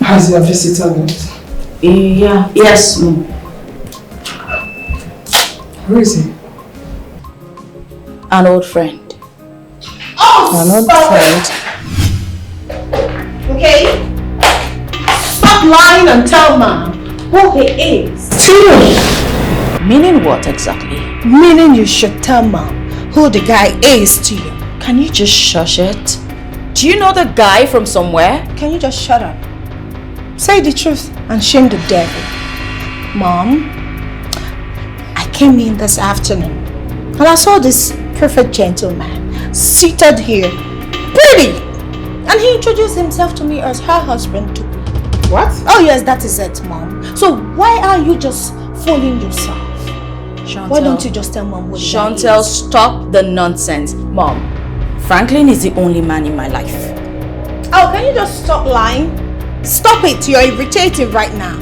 Has your visitor left? Yeah. Yes. Who is he? An old friend. Oh, An old friend. Okay? Stop lying and tell Mom who he is. Meaning what exactly? Meaning you should tell Mom who the guy is to you. Can you just shush it? Do you know the guy from somewhere? Can you just shut up? Say the truth and shame the devil. Mom, I came in this afternoon and I saw this perfect gentleman seated here, pretty, and he introduced himself to me as her husband too. What? Oh yes, that is it, Mom. So why are you just fooling yourself? Chantel, Why don't you just tell Mom what Chantel, stop the nonsense. Mom, Franklin is the only man in my life. Oh, can you just stop lying? Stop it, you're irritating right now.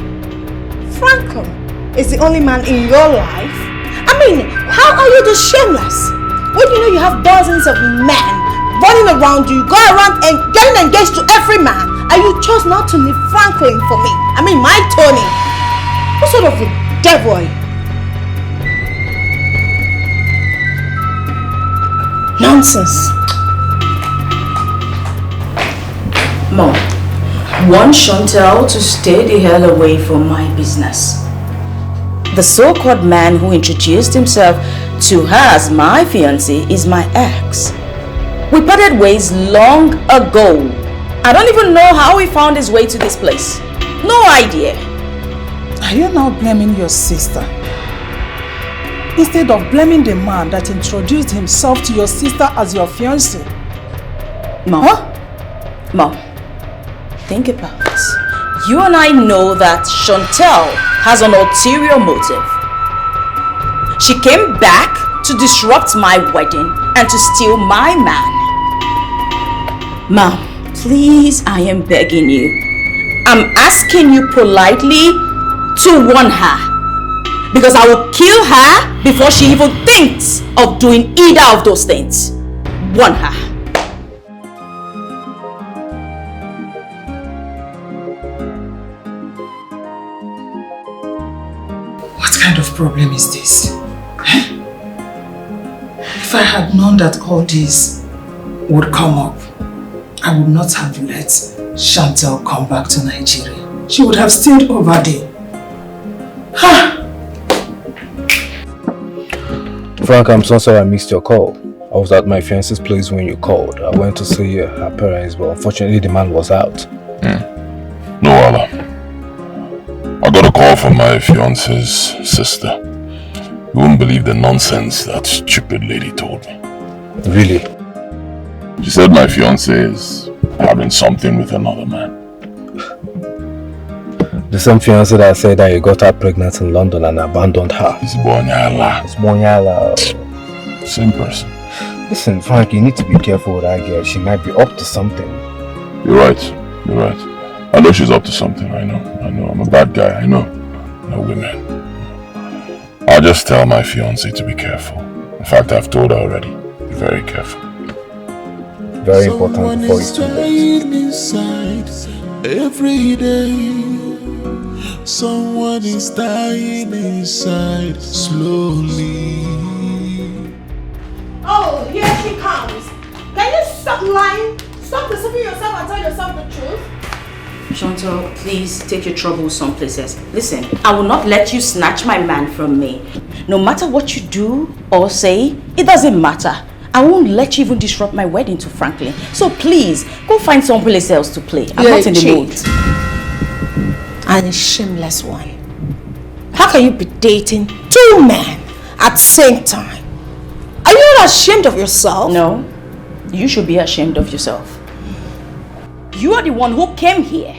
Franklin is the only man in your life? I mean, how are you this shameless? When you know you have dozens of men running around you, go around and getting engaged to every man, and you chose not to leave Franklin for me. I mean, my Tony. What sort of a devil are you? Nonsense. Mom, want Chantel to stay the hell away from my business. The so-called man who introduced himself to her as my fiancé is my ex. We parted ways long ago. I don't even know how he found his way to this place. No idea. Are you now blaming your sister? Instead of blaming the man that introduced himself to your sister as your fiancé? Mom, Mom, think about this. You and I know that Chantel has an ulterior motive. She came back to disrupt my wedding and to steal my man. Mom, please, I am begging you. I'm asking you politely to warn her. Because I will kill her before she even thinks of doing either of those things. Warn her. What kind of problem is this? If I had known that all this would come up, I would not have let Chantel come back to Nigeria. She would have stayed over there. Frank, I'm so sorry I missed your call. I was at my fiance's place when you called. I went to see her parents, but unfortunately the man was out. No other. I got a call from my fiance's sister. You wouldn't believe the nonsense that stupid lady told me. Really? She said my fiance is having something with another man. The same fiance that said that he got her pregnant in London and abandoned her. It's Bonyala. It's Bonyala. Same person. Listen, Frank, you need to be careful with that girl. She might be up to something. You're right. You're right. I know she's up to something. I know. I'm a bad guy. I know. No women. I'll just tell my fiance to be careful. In fact, I've told her already. Be very careful. Very important before it's too late. Inside every day. Someone is dying inside slowly. Oh, here she comes. Can you stop lying? Stop deceiving yourself and tell yourself the truth. Chantal, please take your troubles some places. Listen, I will not let you snatch my man from me. No matter what you do or say, it doesn't matter. I won't let you even disrupt my wedding to Franklin. So please, go find someplace else to play. I'm not in the mood. And a shameless one. How can you be dating two men at the same time? Are you not ashamed of yourself? No, you should be ashamed of yourself. You are the one who came here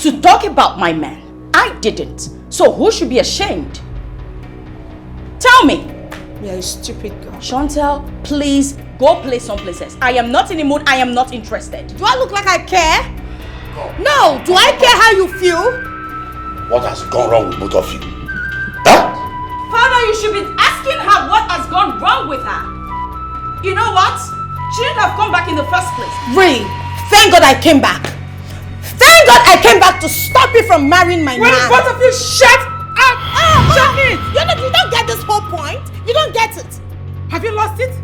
to talk about my man. I didn't. So who should be ashamed? Tell me. You're a stupid girl. Chantal, please go play some places. I am not in the mood. I am not interested. Do I look like I care? No. Do I care how you feel? What has gone wrong with both of you? Huh? Father, you should be asking her what has gone wrong with her. You know what? She shouldn't have come back in the first place. Really? Thank God I came back. Thank Thank God I came back to stop you from marrying my man. Will both of you shut up? Shut it! You don't get this whole point. You don't get it. Have you lost it?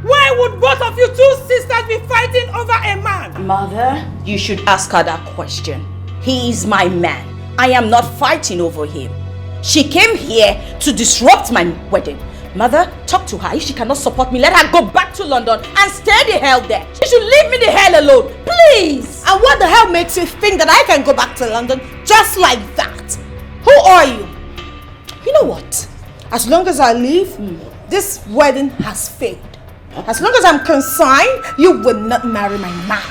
Why would both of you two sisters be fighting over a man? Mother, you should ask her that question. He is my man. I am not fighting over him. She came here to disrupt my wedding. Mother, talk to her. If she cannot support me, let her go back to London and stay the hell there. She should leave me the hell alone, please. And what the hell makes you think that I can go back to London just like that? Who are you? You know what? As long as I leave, this wedding has failed. As long as I'm concerned, you will not marry my man.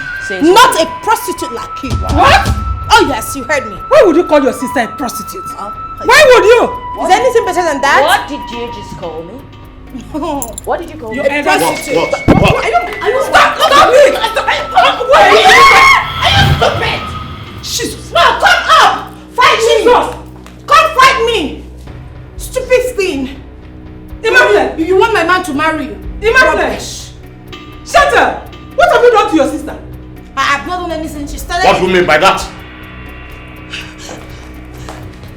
Not a prostitute like you. What? Oh yes, you heard me. Why would you call your sister a prostitute? Why would you? Is there anything better than that? What did you just call me? What did you call me? A prostitute. What? Are you Stop it! Are you stupid? Jesus. No, come up! Fight me! Come fight me! Stupid thing! Immaculate! You want my man to marry you? Immaculate! Shut up! What have you done to your sister? I have not done anything. She started. What do you mean by that?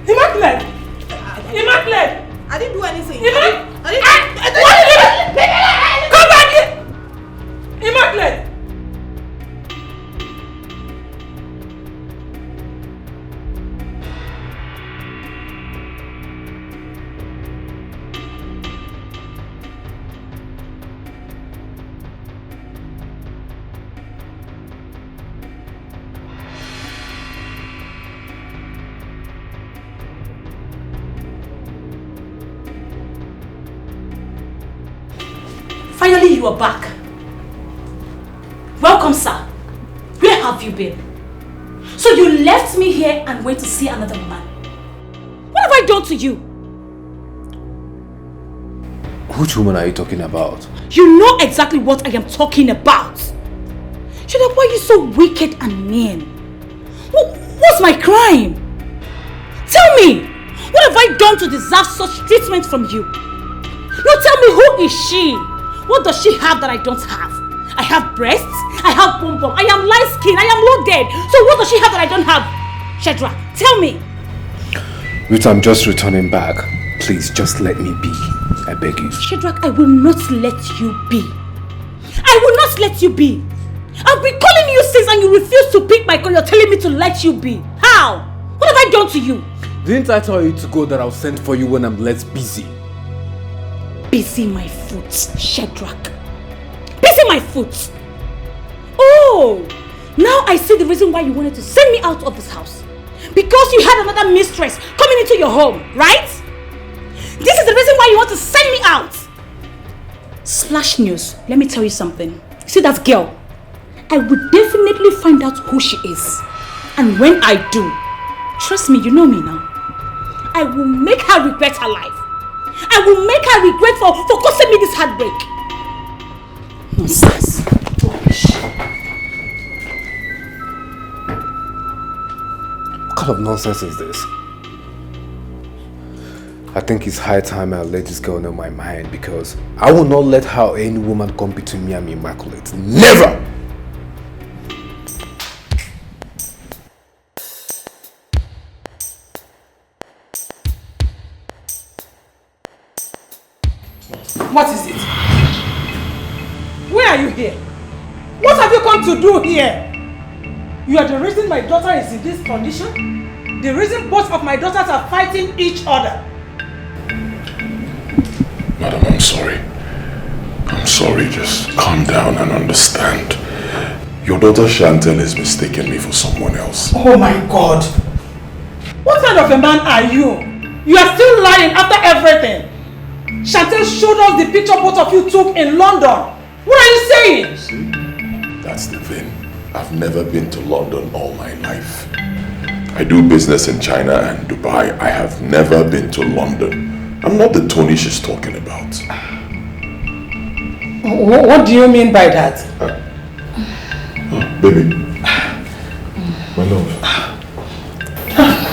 Immaculate! Immaculate! I didn't do anything. Immaculate! I didn't. What did you do? Come back here! Immaculate! Finally, you are back. Welcome, sir. Where have you been? So you left me here and went to see another man. What have I done to you? Which woman are you talking about? You know exactly what I am talking about. Shut up, why are you so wicked and mean? What's my crime? Tell me, what have I done to deserve such treatment from you? No, tell me, who is she? What does she have that I don't have? I have breasts, I have bum bum, I am light skinned, I am loaded. So what does she have that I don't have? Shedra, tell me. Ruth, I'm just returning back. Please, just let me be. I beg you. Shadrach, I will not let you be. I will not let you be. I've been calling you since and you refuse to pick my call. You're telling me to let you be. How? What have I done to you? Didn't I tell you to go that I'll send for you when I'm less busy? Busy my foot, Shadrach. Busy my foot. Oh, now I see the reason why you wanted to send me out of this house. Because you had another mistress coming into your home, right? This is the reason why you want to send me out. Splash news, let me tell you something. See that girl? I will definitely find out who she is. And when I do, trust me, you know me now, I will make her regret her life. I will make her regret for causing me this heartbreak. Nonsense. What kind of nonsense is this? I think it's high time I let this girl know my mind, because I will not let her or any woman come between me and me Immaculate. Never! What is it? Where are you here? What have you come to do here? You are the reason my daughter is in this condition? The reason both of my daughters are fighting each other? Madam, I'm sorry. I'm sorry, just calm down and understand. Your daughter Chantel has mistaken me for someone else. Oh my God! What kind of a man are you? You are still lying after everything. Chantel showed us the picture both of you took in London. What are you saying? See? That's the thing. I've never been to London all my life. I do business in China and Dubai. I have never been to London. I'm not the Tony she's talking about. What do you mean by that? Baby. My love.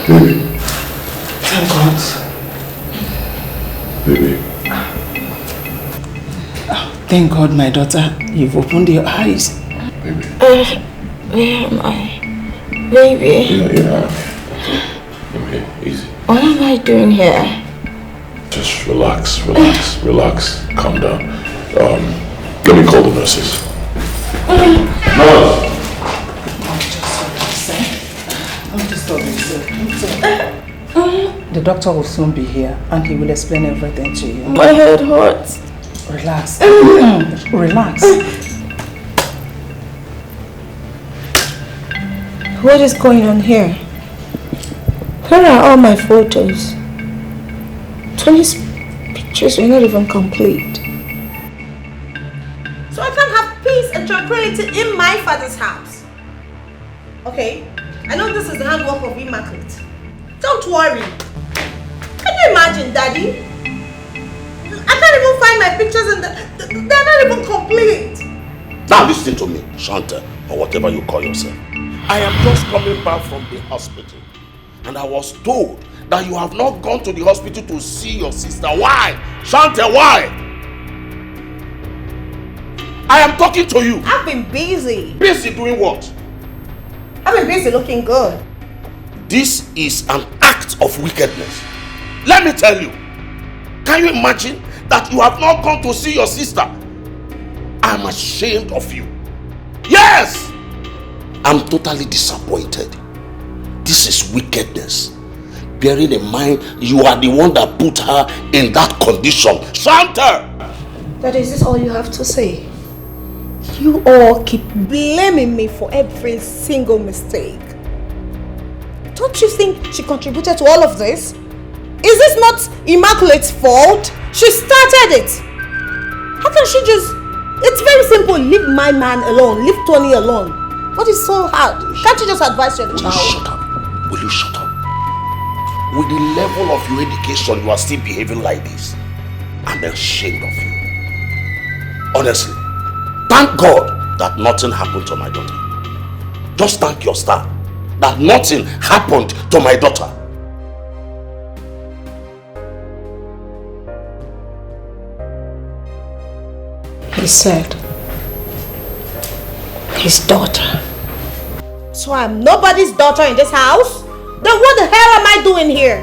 Baby. Thank God. Baby. Thank God, my daughter, you've opened your eyes. Baby. Where am I? Baby. Yeah. Okay, easy. What am I doing here? Just relax. Calm down. Let me call the nurses. Nurse! I'm just The doctor will soon be here and he will explain everything to you. My head hurts. Relax. Relax. What is going on here? Where are all my photos? Tony's pictures were not even complete. So I can have peace and tranquility in my father's house. Okay, I know this is the handwork of Immaculate. Don't worry. Can you imagine, Daddy? I can't even find my pictures and they're not even complete. Now listen to me, Shanta, or whatever you call yourself. I am just coming back from the hospital. And I was told that you have not gone to the hospital to see your sister. Why? Shanta, why? I am talking to you. I've been busy. Busy doing what? I've been busy looking good. This is an act of wickedness. Let me tell you. Can you imagine that you have not gone to see your sister? I'm ashamed of you. Yes! I'm totally disappointed. This is wickedness. Bearing in mind, you are the one that put her in that condition. Shanta! Daddy, is this all you have to say? You all keep blaming me for every single mistake. Don't you think she contributed to all of this? Is this not Immaculate's fault? She started it. How can she just... It's very simple. Leave my man alone. Leave Tony alone. What is so hard? Can't you just advise your child? Will you shut up? With the level of your education, you are still behaving like this. I'm ashamed of you. Honestly, thank God that nothing happened to my daughter. Just thank your star that nothing happened to my daughter. He said his daughter. So I'm nobody's daughter in this house? Then what the hell am I doing here?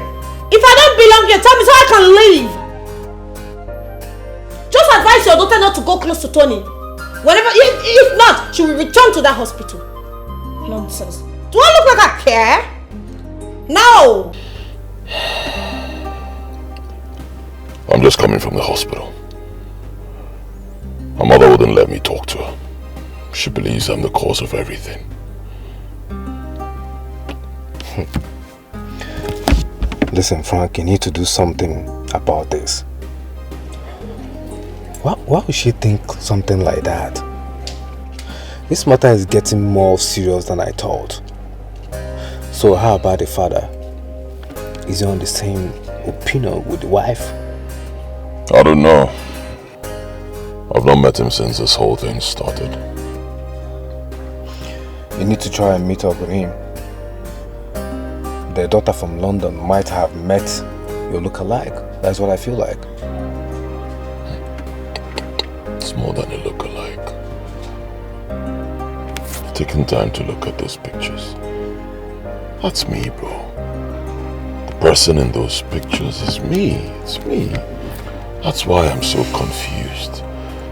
If I don't belong here, tell me so I can leave. Just advise your daughter not to go close to Tony. Whenever, if not, she will return to that hospital. Nonsense. Do I look like I care? No. I'm just coming from the hospital. My mother wouldn't let me talk to her. She believes I'm the cause of everything. Listen, Frank, you need to do something about this. Why would she think something like that? This matter is getting more serious than I thought. So how about the father? Is he on the same opinion with the wife? I don't know. I've not met him since this whole thing started. You need to try and meet up with him. The daughter from London might have met your look-alike. That's what I feel like. It's more than a look-alike. Taking time to look at those pictures. That's me, bro. The person in those pictures is me. It's me. That's why I'm so confused.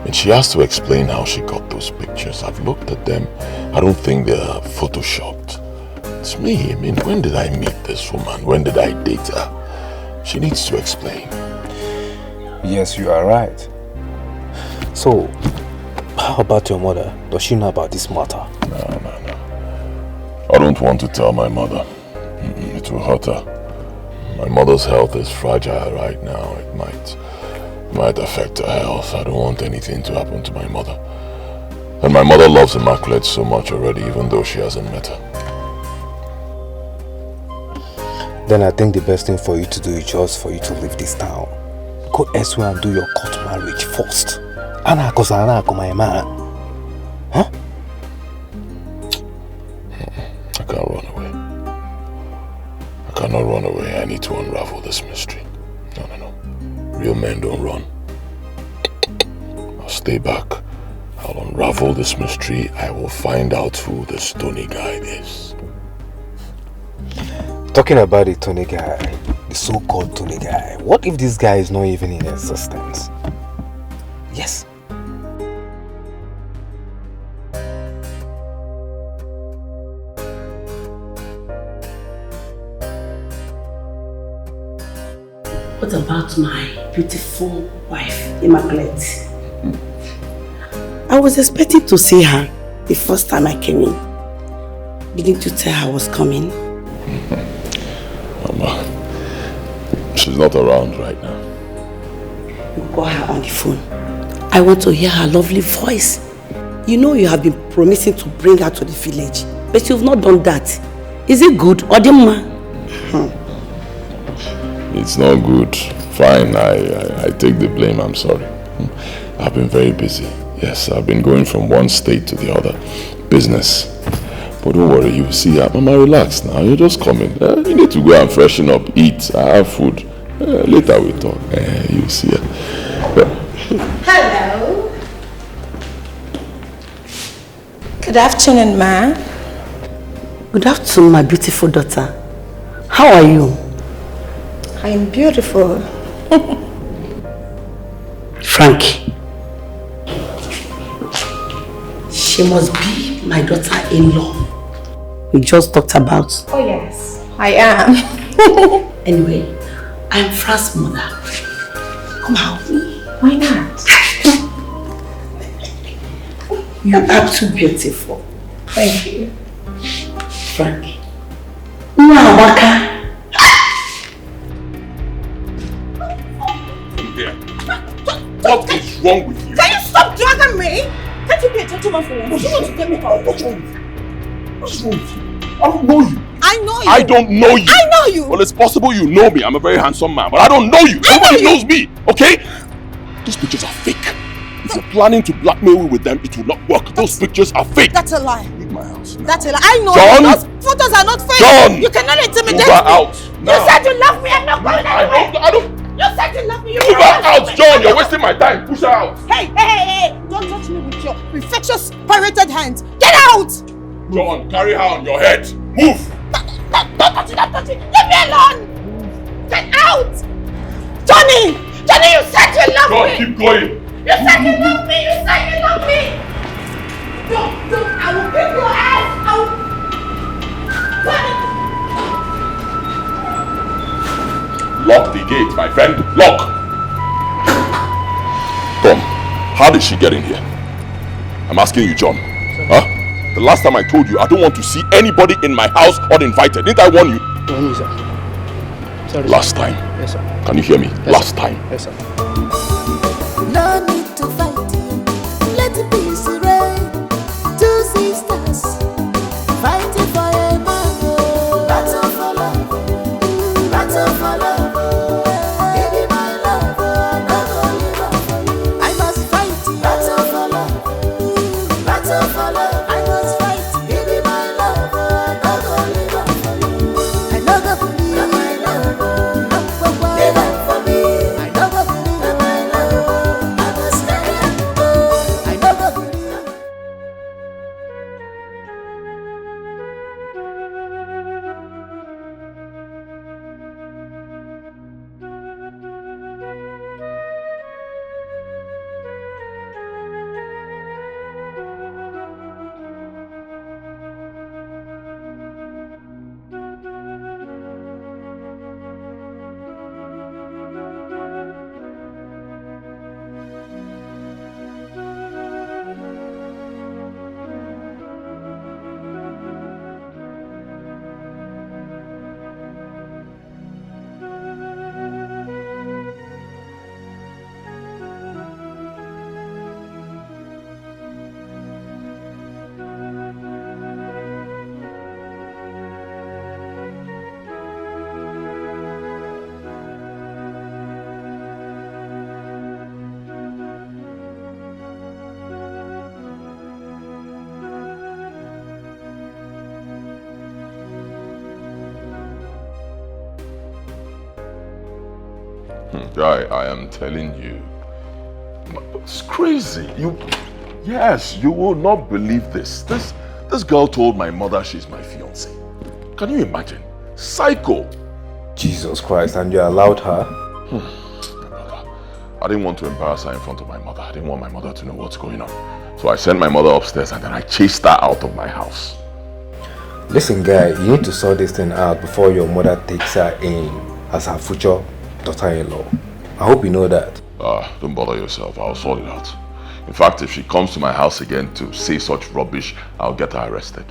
And she has to explain how she got those pictures. I've looked at them. I don't think they're photoshopped. It's me. I mean, when did I meet this woman? When did I date her? She needs to explain. Yes, you are right. So, how about your mother? Does she know about this matter? No. I don't want to tell my mother. It will hurt her. My mother's health is fragile right now. It might affect her health. I don't want anything to happen to my mother. And my mother loves Immaculate so much already, even though she hasn't met her. Then I think the best thing for you to do is just for you to leave this town. Go elsewhere and do your court marriage first. Huh? I can't run away. I cannot run away. I need to unravel this mystery. No. Real men don't run. I'll stay back. I'll unravel this mystery. I will find out who the stony guy is. Talking about the Tony guy, the so-called Tony guy, what if this guy is not even in existence? Yes. What about my beautiful wife, Immaculate? I was expecting to see her the first time I came in. Didn't you tell her I was coming? Mama, she's not around right now. You got her on the phone. I want to hear her lovely voice. You know you have been promising to bring her to the village, but you've not done that. Is it good or the It's not good. Fine, I take the blame, I'm sorry. I've been very busy. Yes, I've been going from one state to the other. Business. But don't worry, you see her. Mama, relax now. You're just coming. You need to go and freshen up, eat, have food. Later we talk. You see her. Hello. Good afternoon, ma. Good afternoon, my beautiful daughter. How are you? I'm beautiful. Frankie. She must be my daughter-in-law. We just talked about. Oh yes, I am. Anyway, I'm Frank's mother. Come help me. Why not? You are too beautiful. Thank you. Frankie. Waka. What is wrong with you? Can you stop dragging me? Can't you be a gentleman for once? You want to get me out? What's wrong with you? What's wrong with you? I don't know you. I know you. I don't know you. I know you. Well, it's possible you know me. I'm a very handsome man, but I don't know you. Nobody knows me, okay? Those pictures are fake. If you're planning to blackmail me with them, it will not work. Those pictures are fake. That's a lie. Leave my house now. That's a lie. I know John! you. Those photos are not fake. John! You cannot intimidate Move her me. out now. You said you love me. I'm not going anywhere. I don't. You said you love me. Move her out, John. You're wasting my time. Push her out. Hey. Don't touch me with your infectious pirated hands. Get out. John, carry her on your head. Move. Don't touch it. Leave me alone. Get out. Johnny, you said you love John, me. keep going. You said you love me. Don't. I will kick your ass. Lock the gate, my friend. Lock. Come. How did she get in here? I'm asking you, John. Huh? The last time I told you, I don't want to see anybody in my house uninvited. Didn't I warn you? No, sir. Sorry, last time. Yes, sir. Can you hear me? Yes, last sir. time. Yes, sir. No need to fight. Let it be serene. Two sisters fighting for a man. Battle for love. Battle for love. Baby, my love. I'm not gonna live up for you. I must fight. Battle for love. Battle for love. I must fight. Baby, my love. I'm not gonna live up for you. I know the believe that my love. Live up for me. I know the believe that my love. I must stay and go. I know the believe. Guy, I am telling you. It's crazy. Yes, you will not believe this. This girl told my mother she's my fiancée. Can you imagine? Psycho. Jesus Christ, and you allowed her? I didn't want to embarrass her in front of my mother. I didn't want my mother to know what's going on. So I sent my mother upstairs and then I chased her out of my house. Listen, guy, you need to sort this thing out before your mother takes her in as her future daughter-in-law. I hope you know that. Don't bother yourself. I'll sort it out. In fact, if she comes to my house again to say such rubbish, I'll get her arrested.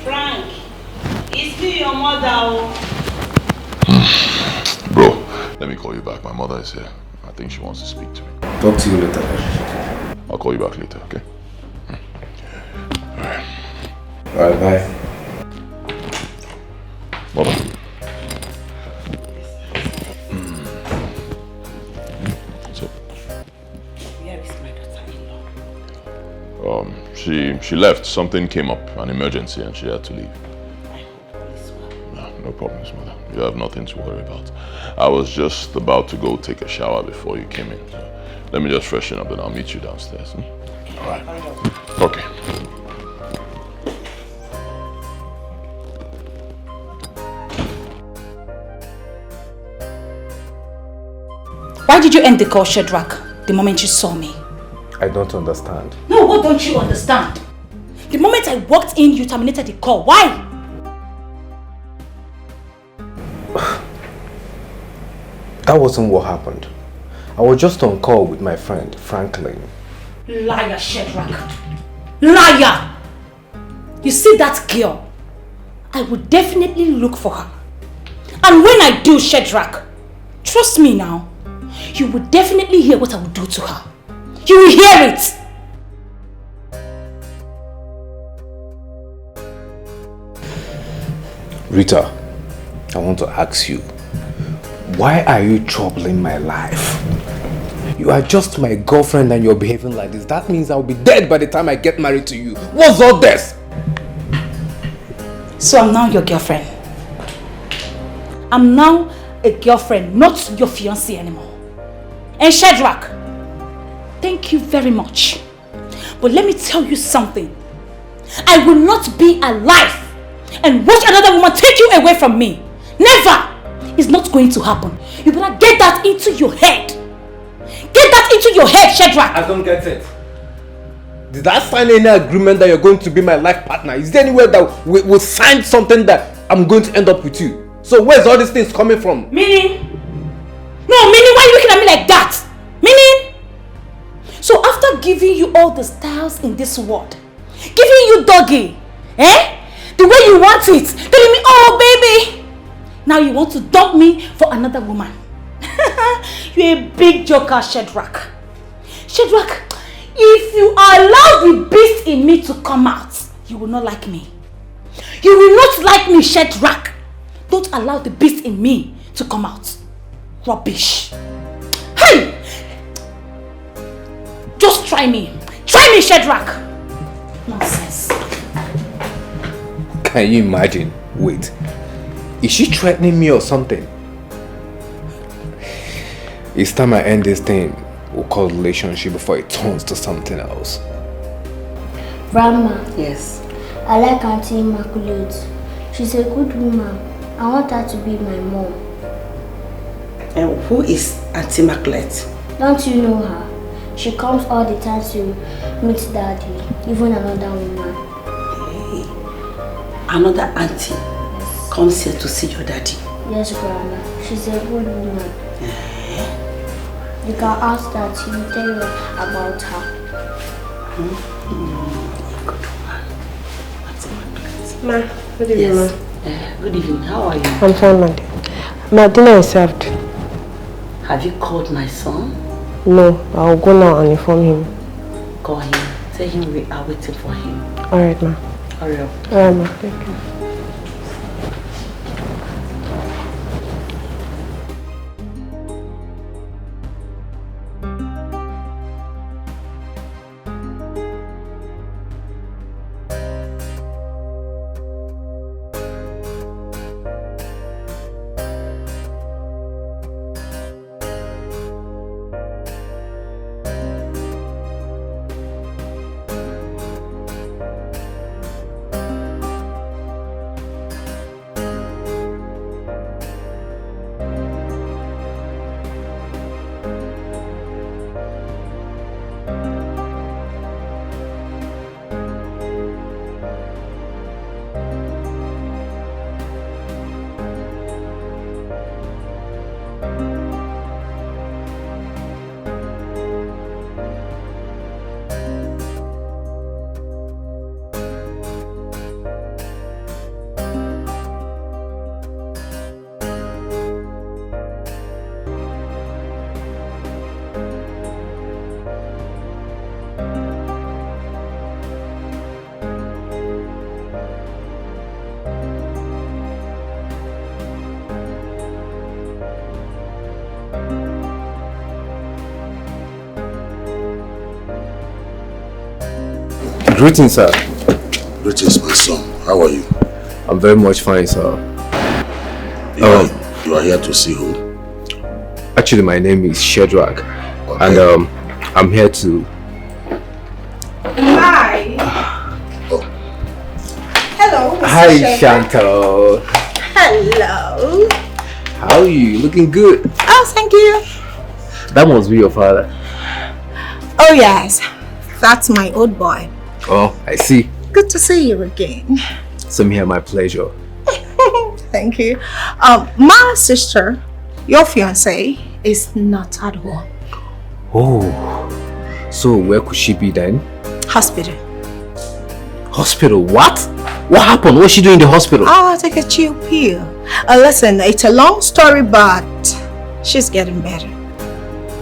Frank, it's me, your mother. Bro, let me call you back. My mother is here. I think she wants to speak to me. Talk to you later. I'll call you back later, okay? Alright, bye. Mother. So, Where is my daughter-in-law? she left. Something came up, an emergency, and she had to leave. I hope all is well. No problems, mother. You have nothing to worry about. I was just about to go take a shower before you came in. So let me just freshen up and I'll meet you downstairs. Alright. Okay. Why did you end the call, Shadrach, the moment you saw me? I don't understand. No, what don't you understand? The moment I walked in, you terminated the call. Why? That wasn't what happened. I was just on call with my friend, Franklin. Liar, Shadrach. Liar! You see that girl? I would definitely look for her. And when I do, Shadrach, trust me now, you will definitely hear what I will do to her. You will hear it! Rita, I want to ask you, why are you troubling my life? You are just my girlfriend and you're behaving like this. That means I'll be dead by the time I get married to you. What's all this? So I'm now your girlfriend. I'm now a girlfriend, not your fiancé anymore. And Shadrach, thank you very much. But let me tell you something. I will not be alive and watch another woman take you away from me. Never! It's not going to happen. You better get that into your head. Get that into your head, Shadrach. I don't get it. Did I sign any agreement that you're going to be my life partner? Is there anywhere that we sign something that I'm going to end up with you? So where's all these things coming from? Meaning? No, meaning, why are you looking at me like that? Meaning? So after giving you all the styles in this world, giving you doggy, the way you want it, telling me, oh baby, now you want to dump me for another woman. You're a big joker, Shadrach. Shadrach, if you allow the beast in me to come out, you will not like me. You will not like me, Shadrach. Don't allow the beast in me to come out. Rubbish. Hey! Just try me. Try me, Shadrach. Nonsense. Can you imagine? Wait. Is she threatening me or something? It's time I end this thing we'll call relationship before it turns to something else. Grandma. Yes. I like Auntie Immaculate. She's a good woman. I want her to be my mom. And who is Auntie Immaculate? Don't you know her? She comes all the time to meet Daddy, even another woman. Hey. Another auntie comes here to see your daddy. Yes, Grandma. She's a good woman. You can ask that. She will tell you about her. Good woman. Auntie Immaculate. Ma, good evening, yes. ma. Good evening. How are you? I'm fine, ma. My dinner is served. Have you called my son? No, I'll go now and inform him. Call him. Tell him we are waiting for him. Alright, ma. Hurry up. Alright, ma. Thank you. Greetings, sir. Greetings, my son. How are you? I'm very much fine, sir. You are here to see who? Actually, my name is Shedrack. Okay. And I'm here to... Hi. Hello, Mr. Hi, Shedrack. Chantal. Hello. How are you? Looking good. Oh, thank you. That must be your father. Oh, yes. That's my old boy. Oh, I see. Good to see you again. Same here, my pleasure. Thank you. My sister, your fiancé, is not at home. Oh, so where could she be then? Hospital. Hospital? What? What happened? What's she doing in the hospital? Oh, take a chill pill. Listen, it's a long story, but she's getting better.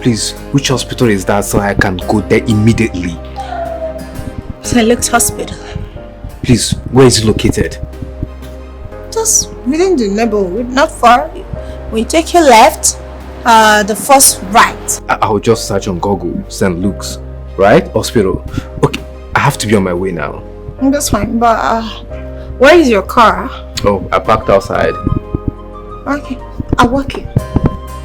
Please, which hospital is that so I can go there immediately? St. Luke's Hospital. Please, where is it located? Just within the neighborhood, not far. When you take your left, the first right. I'll just search on Google, St. Luke's, right? Hospital. Okay, I have to be on my way now. That's fine, but where is your car? Oh, I parked outside. Okay, I'll walk you.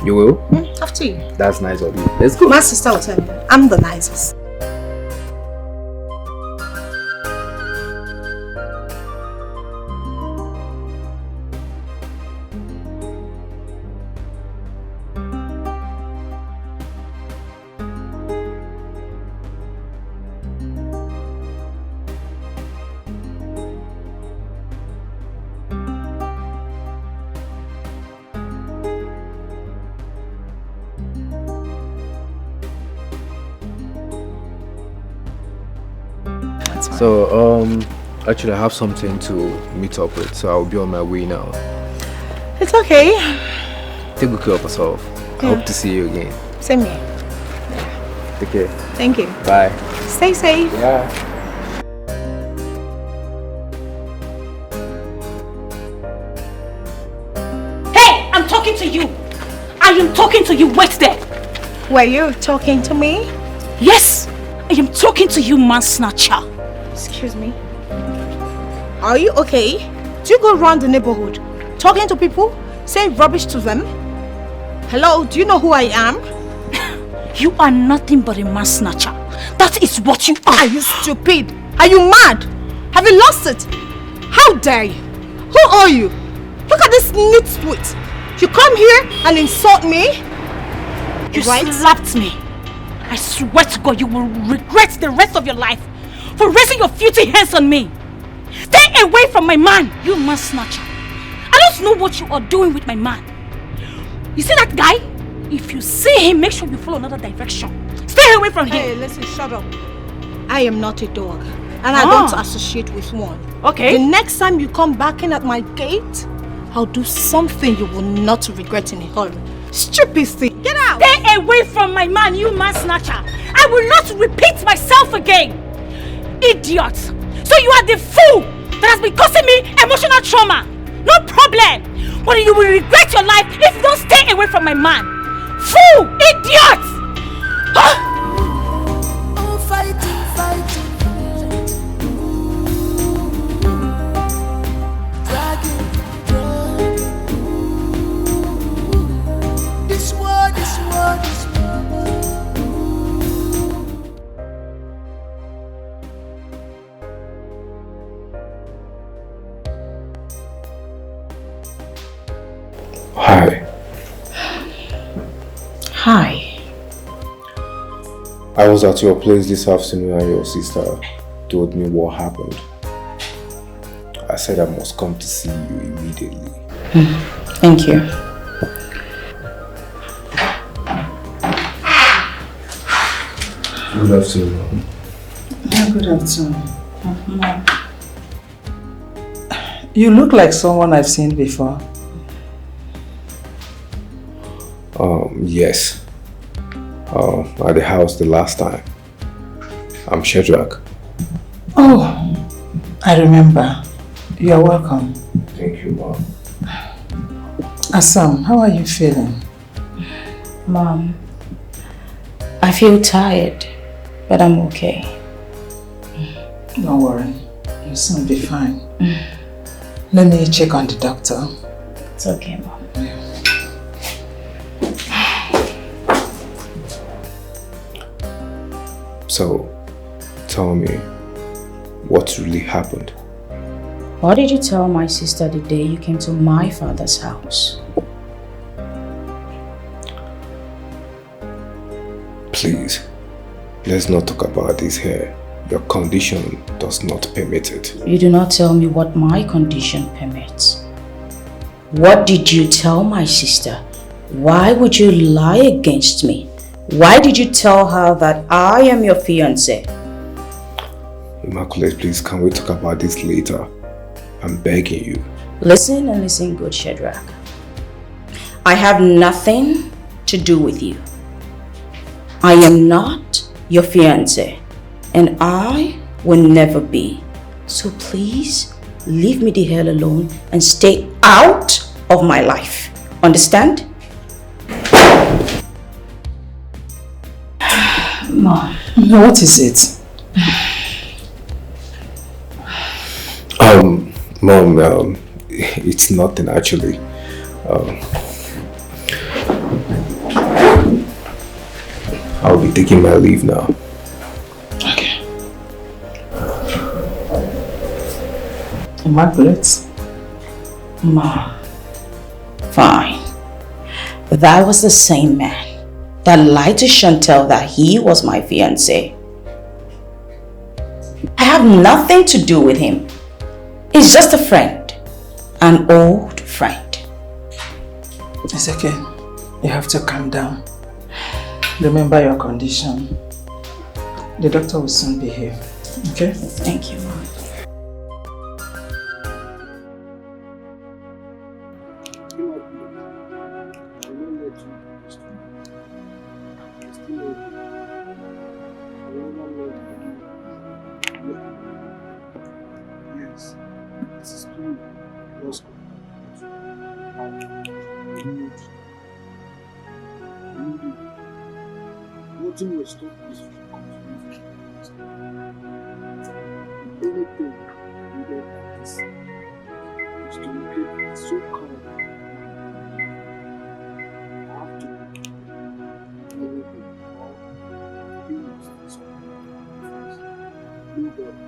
You will? After you. That's nice of you. Let's go. My sister will tell me I'm the nicest. So, actually I have something to meet up with, so I'll be on my way now. It's okay. Take good care of yourself. I hope to see you again. Same here. Take care. Thank you. Bye. Stay safe. Yeah. Hey, I'm talking to you. I am talking to you. Wait there. Were you talking to me? Yes, I am talking to you, man snatcher. Excuse me. Are you okay? Do you go around the neighborhood talking to people, saying rubbish to them? Hello, do you know who I am? You are nothing but a man snatcher. That is what you are. Are you stupid? Are you mad? Have you lost it? How dare you? Who are you? Look at this nitwit. You come here and insult me? You slapped me. I swear to God, you will regret the rest of your life for raising your filthy hands on me. Stay away from my man, you man snatcher. I don't know what you are doing with my man. You see that guy? If you see him, make sure you follow another direction. Stay away from him. Hey, listen, shut up. I am not a dog, and I don't associate with one. Okay. The next time you come backing at my gate, I'll do something you will not regret in a hurry. Stupid thing. Get out. Stay away from my man, you man snatcher. I will not repeat myself again. Idiot. So you are the fool that has been causing me emotional trauma. No problem. But you will regret your life if you don't stay away from my man. Fool! Idiot! Huh? Oh, fighting. Dragging. This war. Hi. Hi. I was at your place this afternoon and your sister told me what happened. I said I must come to see you immediately. Thank you. Good afternoon. Yeah, good afternoon. You look like someone I've seen before. Yes. At the house the last time. I'm Shedrack. Oh, I remember. You are welcome. Thank you, Mom. Assam, how are you feeling? Mom, I feel tired, but I'm okay. Don't worry. You'll soon be fine. Let me check on the doctor. It's okay, Mom. Yeah. So, tell me, what really happened? What did you tell my sister the day you came to my father's house? Please, let's not talk about this here. Your condition does not permit it. You do not tell me what my condition permits. What did you tell my sister? Why would you lie against me? Why did you tell her that I am your fiancé? Immaculate, please, can we talk about this later? I'm begging you. Listen and listen good, Shadrach. I have nothing to do with you. I am not your fiancé, and I will never be. So please, leave me the hell alone and stay out of my life. Understand? Mom. What is it? Mom, it's nothing actually. I'll be taking my leave now. Okay. Immaculate? Mom. Fine. That was the same man that lied to Chantel that he was my fiancé. I have nothing to do with him. He's just a friend. An old friend. It's okay. You have to calm down. Remember your condition. The doctor will soon be here. Okay? Thank you, Mom. Nothing will stop this from continuing. The only thing needed is to make it so calm. I have to do everything or finish this one. Nobody.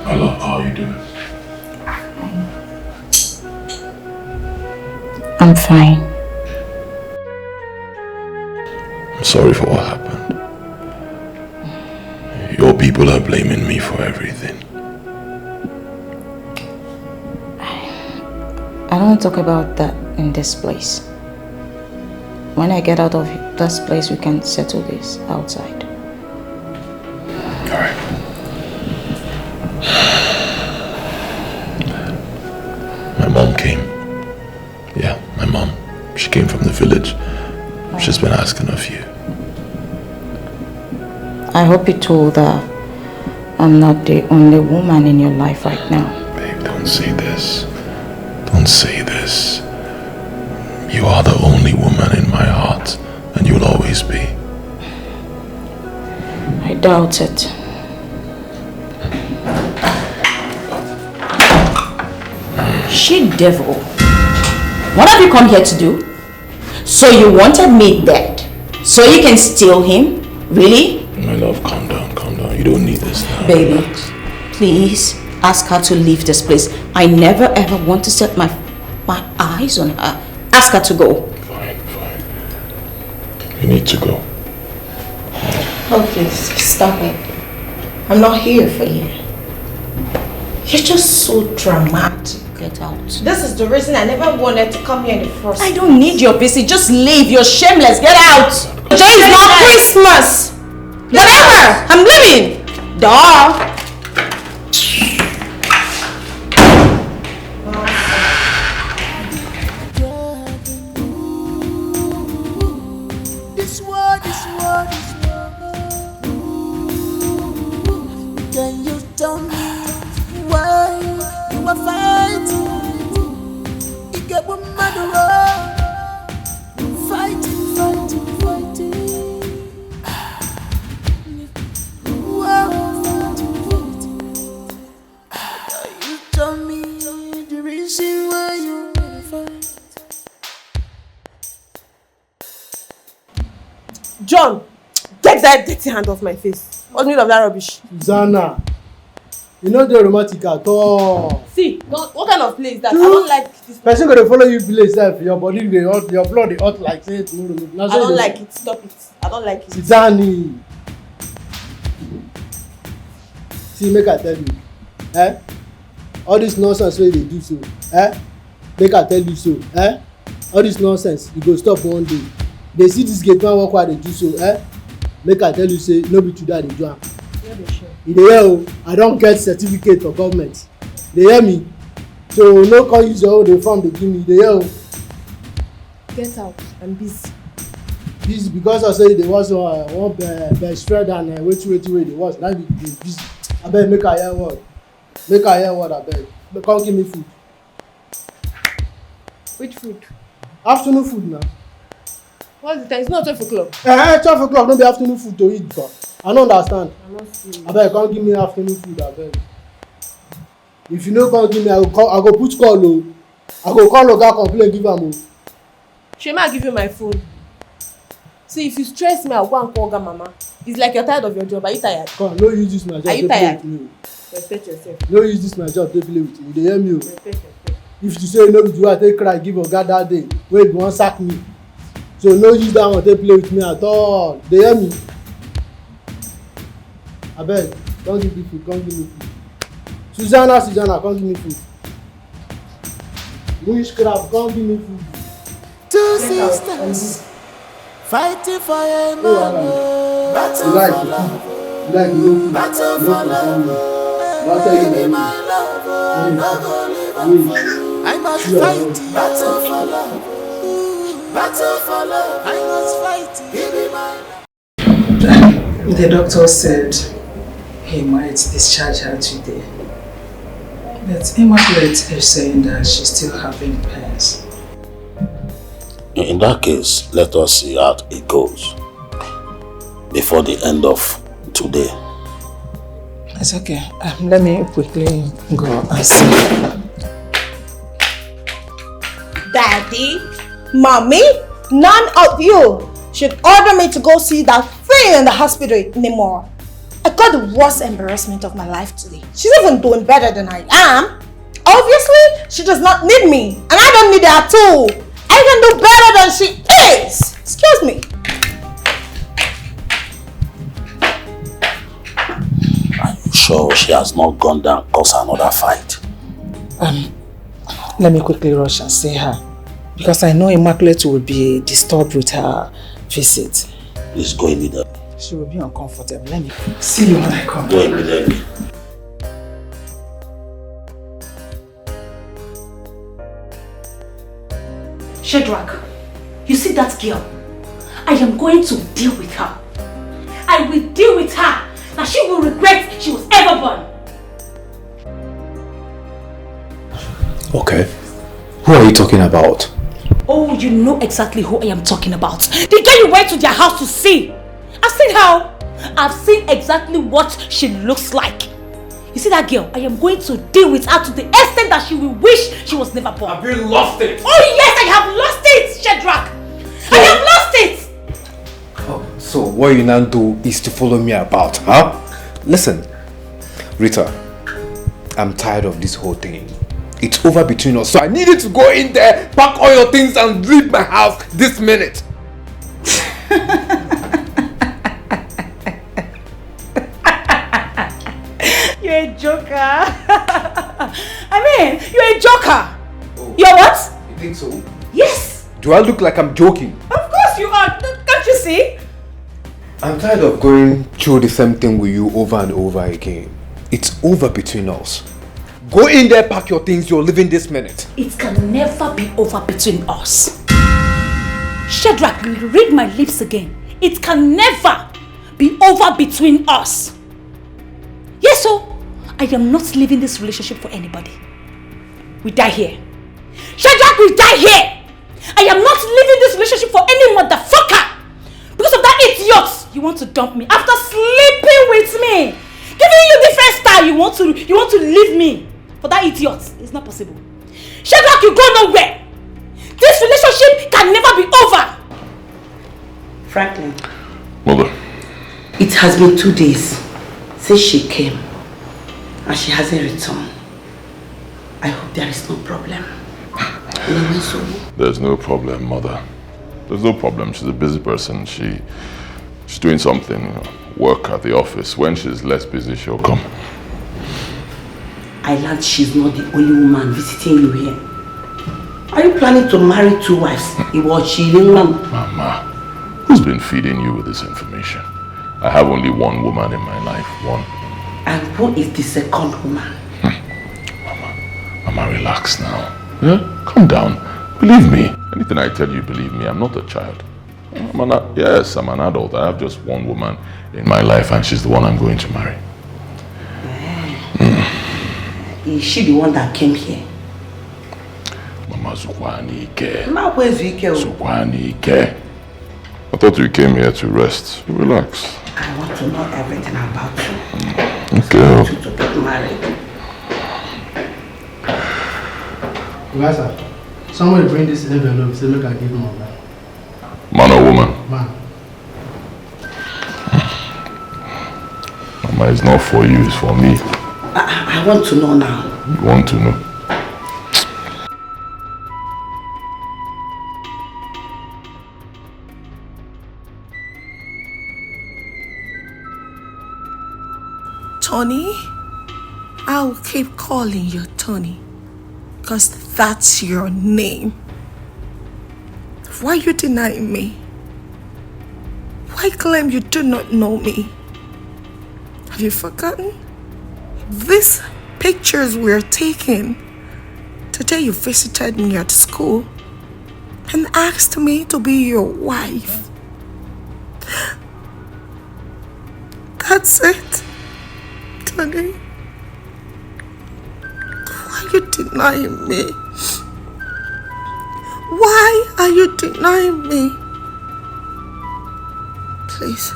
Hello, how are you doing? I'm fine. I'm sorry for what happened. Your people are blaming me for everything. I don't talk about that in this place. When I get out of this place, we can settle this outside. Alright. My mom came. Yeah, my mom. She came from the village. She's been asking of you. I hope you told her I'm not the only woman in your life right now. Babe, don't say this. Don't say this. You are the only woman in my heart, and you'll always be. I doubt it. She devil. What have you come here to do? So you wanted me dead, so you can steal him? Really? My love, calm down, calm down. You don't need this now. Baby, Relax. please ask her to leave this place. I never ever want to set my eyes on her. Ask her to go. Fine. You need to go. Oh, please, stop it. I'm not here for you. You're just so dramatic. Get out. This is the reason I never wanted to come here in the first place. I don't need your visit. Just leave. You're shameless. Get out. Today is not Christmas. Whatever. I'm leaving. Duh. This world. Can you tell me why John, get that dirty hand off my face. What's the meaning of that rubbish? Susanna, you know the romantic at all. See, what kind of place is that? I don't like this. Person gonna follow you place that your body, your blood, they hot like say tomorrow. I don't like it. Stop it. I don't like it. Susanna. See, make I tell you. All this nonsense wey they do so. Make I tell you so. All this nonsense, you go stop one day. They see this gate man work while they do so. Make I tell you say no be today they do am. You dey hear o? I don get certificate for government. Dey hear me? So no come use your own form dey give me. Dey hear o? Get out. I'm busy. Busy because I say they was one best friend and wetin wey dey was. Now you dey busy. Abeg make I hear word. Make I hear word abeg. Come give me food. Which food? Afternoon food now. What's the time? It's not 12 o'clock. 12 o'clock no be afternoon food to eat for. I no understand. I'm not serious. Abeg come give me afternoon food abeg. If you no come give me, I go put call o. I go call oga complain give am o. Shema, I give you my phone. See, if you stress me, I'll go and call Oga Mama. It's like you're tired of your job. Are you tired? Come, no use this my job. Are you tired? Me. Respect yourself. No use this my job to play with me. Dey hear me o. Respect yourself. If you say no be do I take cry give oga that day wey you wan sack me. So no use that one to play with me at all. Dey hear me? Abeg, come give me food, come give me food. Susanna, come give me food. Witchcraft, come give me food. Two sisters fighting for a man. Battle for love. Battle for love. Baby, my love, no go leave. I must fight. Battle for love. Battle for love. I must fight. Baby, my love. The doctor said he might discharge her today. But Immaculate is saying that she's still having pains. In that case, let us see how it goes before the end of today. It's okay. Let me quickly go and see. Daddy, Mommy, none of you should order me to go see that friend in the hospital anymore. I got the worst embarrassment of my life today. She's even doing better than I am. Obviously, she does not need me, and I don't need her too. I can do better than she is. Excuse me. Are you sure she has not gone down and caused another fight? Let me quickly rush and see her. Because I know Immaculate will be disturbed with her visit. Please go immediately. She will be uncomfortable. Let me see you when I come. Go immediately. Shadrach, you see that girl? I am going to deal with her. I will deal with her. Now she will regret she was ever born. Okay. Who are you talking about? Oh, you know exactly who I am talking about. The girl you went to their house to see. I've seen her. I've seen exactly what she looks like. You see that girl? I am going to deal with her to the extent that she will wish she was never born. Have you lost it? Oh yes, I have lost it, Shadrach. I have lost it. Oh, so what you now do is to follow me about, huh? Listen, Rita, I'm tired of this whole thing. It's over between us, so I needed to go in there, pack all your things and leave my house this minute. You're a joker. I mean, you're a joker. Oh. You're what? You think so? Yes. Do I look like I'm joking? Of course you are. Can't you see? I'm tired of going through the same thing with you over and over again. It's over between us. Go in there, pack your things, you're leaving this minute. It can never be over between us. Shadrach, read my lips again. It can never be over between us. Yes, so I am not leaving this relationship for anybody. We die here. Shadrach, we die here. I am not leaving this relationship for any motherfucker. Because of that idiot, you want to dump me after sleeping with me. Giving you different style, you want to leave me for that idiot. It's not possible. Shadrach, you go nowhere. This relationship can never be over. Franklin, Mother. It has been 2 days since she came and she hasn't returned. I hope there is no problem. There's no problem, Mother. There's no problem. She's a busy person. She's doing something, you know, work at the office. When she's less busy, she'll come. I learned she's not the only woman visiting you here. Are you planning to marry 2 wives? Mama, who's been feeding you with this information? I have only one woman in my life, one. And who is the second woman? Mama, relax now. Yeah? Calm down. Believe me. Anything I tell you, believe me. I'm not a child. I'm an adult. I have just one woman in my life and she's the one I'm going to marry. Is she the one that came here? Mama Zukwanike. Now where's Ike? Zukwanike. I thought you came here to rest. Relax. I want to know everything about you. Okay. I want you to get married. Gaza, somebody bring this envelope so look I give him a man. Man or woman? Man. Mama, it's not for you, it's for me. I want to know now. You want to know? Tony, I'll keep calling you Tony, because that's your name. Why you denying me? Why claim you do not know me? Have you forgotten? These pictures we're taking the day you visited me at school and asked me to be your wife. That's it. Tony, why are you denying me? Why are you denying me? Please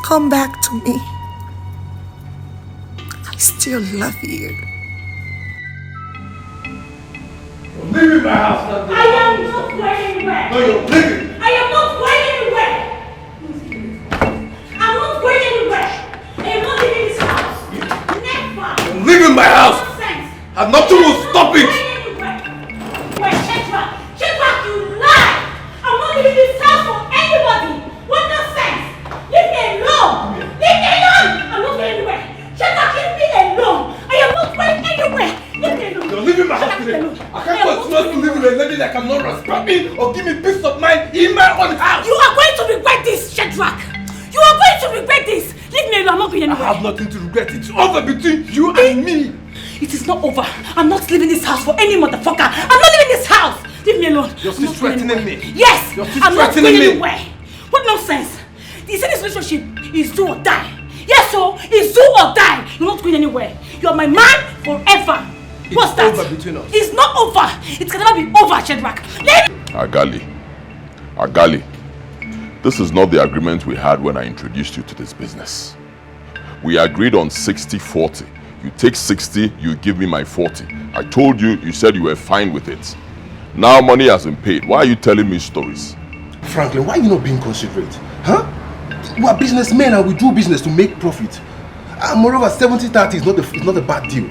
come back to me. I still love you. You're leaving my house. I am not going anywhere. No, you're leaving. I am not going anywhere. I'm not going anywhere. I am not leaving this house. Never. You're leaving my house. Nonsense. And nothing will stop it. Wait, Shetra, you lie. I'm not leaving this house for anybody. What nonsense. Leave me alone. Leave me alone. I'm not going anywhere. Shetra, leave me alone. I am not going anywhere. Leave me alone. You're leaving my house today. I can't continue to live with a lady that cannot respect me or give me peace of mind in my own house. You are going to regret this, Shetra. You are going to regret this. Leave me alone. I'm not going anywhere. I have nothing to regret. It's over between you and me. It is not over. I'm not leaving this house for any motherfucker. I'm not leaving this house. Leave me alone. You're still threatening me. Yes. You're still I'm not threatening going me. anywhere. What nonsense? You say this relationship is do or die. Yes, so it's do or die. You're not going anywhere. You are my man forever. What's that? It's over between us. It's not over. It can never be over, Shedrack. Agali, this is not the agreement we had when I introduced you to this business. We agreed on 60-40. You take 60, you give me my 40. I told you, you said you were fine with it. Now money has been paid. Why are you telling me stories? Franklin, why are you not being considerate? Huh? We are businessmen and we do business to make profit. And moreover, 70-30 is not a bad deal.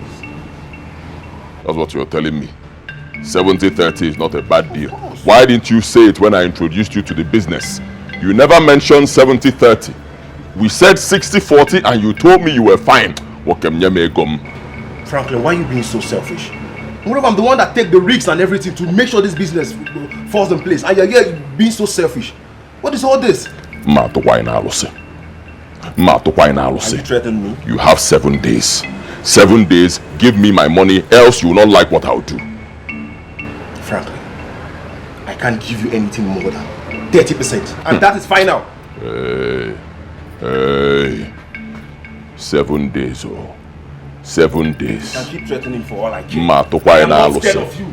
That's what you're telling me. 70-30 is not a bad deal. Why didn't you say it when I introduced you to the business? You never mentioned 70-30. We said 60-40 and you told me you were fine. Franklin, why are you being so selfish? Moreover, I'm the one that take the risks and everything to make sure this business falls in place. And you're here being so selfish. What is all this? Are you threatening me? You have 7 days. 7 days, give me my money, else you will not like what I'll do. Franklin, I can't give you anything more than 30%. And that is final. Hey. 7 days, oh. 7 days. You can keep threatening for all I care. I'm not scared of you.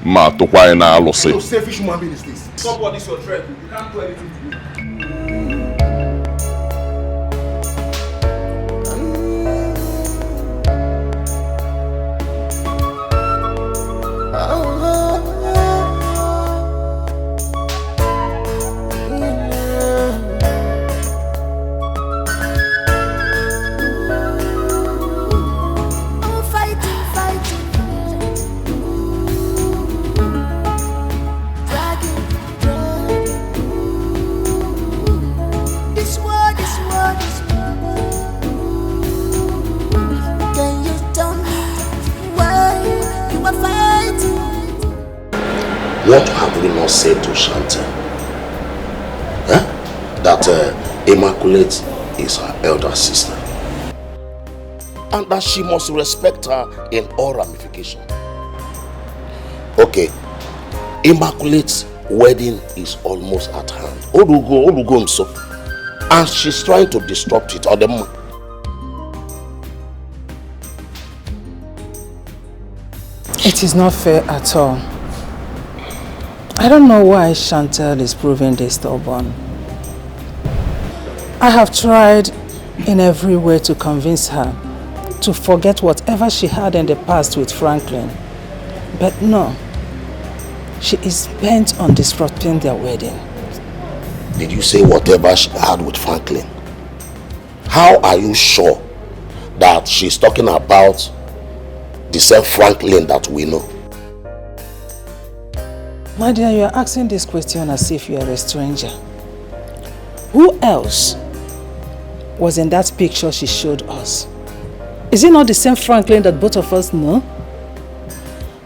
What kind of selfish human being is this? Somebody's your threat. You can't do anything to me. What have we not said to Chantel? That Immaculate is her elder sister. And that she must respect her in all ramifications. Okay, Immaculate's wedding is almost at hand. Olugo himself. And she's trying to disrupt it. It is not fair at all. I don't know why Chantel is proving this stubborn. I have tried in every way to convince her to forget whatever she had in the past with Franklin. But no, she is bent on disrupting their wedding. Did you say whatever she had with Franklin? How are you sure that she's talking about the same Franklin that we know? My dear, you are asking this question as if you are a stranger. Who else was in that picture she showed us? Is it not the same Franklin that both of us know?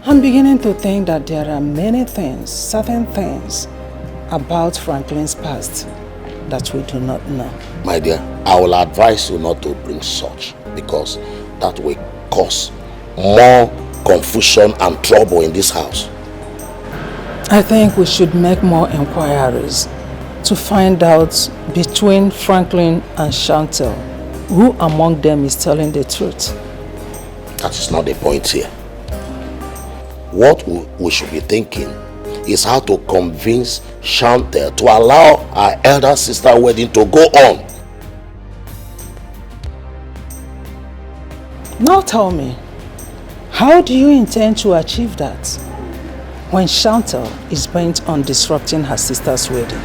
I'm beginning to think that there are many things, certain things about Franklin's past that we do not know. My dear, I will advise you not to bring such, because that will cause more confusion and trouble in this house. I think we should make more inquiries to find out between Franklin and Chantel who among them is telling the truth. That is not the point here. What we should be thinking is how to convince Chantel to allow our elder sister wedding to go on. Now tell me, how do you intend to achieve that when Chantel is bent on disrupting her sister's wedding?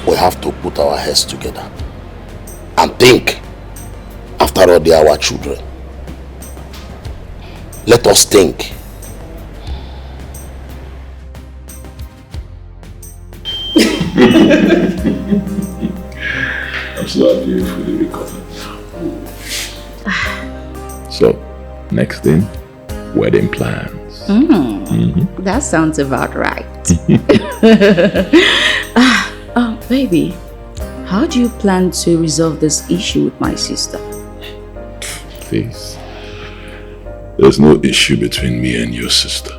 We have to put our heads together and think. After all, they are our children. Let us think. I'm so happy you fully recovered. So, next thing, wedding plans. That sounds about right. Baby, how do you plan to resolve this issue with my sister? Please. There's no issue between me and your sister.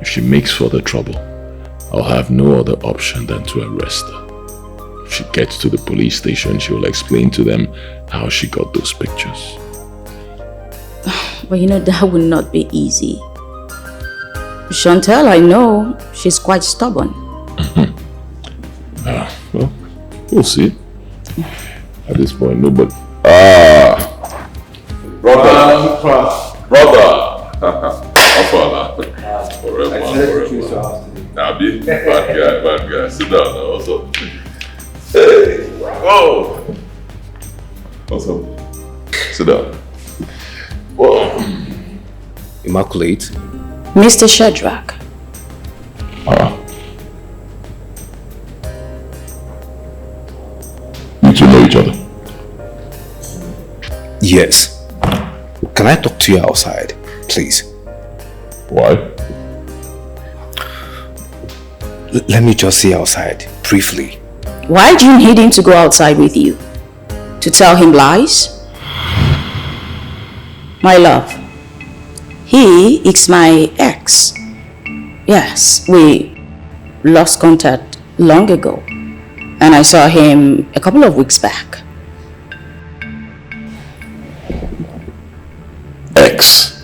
If she makes further trouble, I'll have no other option than to arrest her. If she gets to the police station, she will explain to them how she got those pictures. But you know, that would not be easy. Chantel, I know, she's quite stubborn. Well, we'll see. At this point, nobody... Brother! Bad guy. Sit down now, what's up? Hey! Whoa! What's up? Sit down. Whoa! Immaculate? Mr. Shadrach. You two know each other? Yes. Can I talk to you outside, please? Why? Let me just see outside, briefly. Why do you need him to go outside with you? To tell him lies? My love, he is my ex. Yes, we lost contact long ago. And I saw him a couple of weeks back. Ex?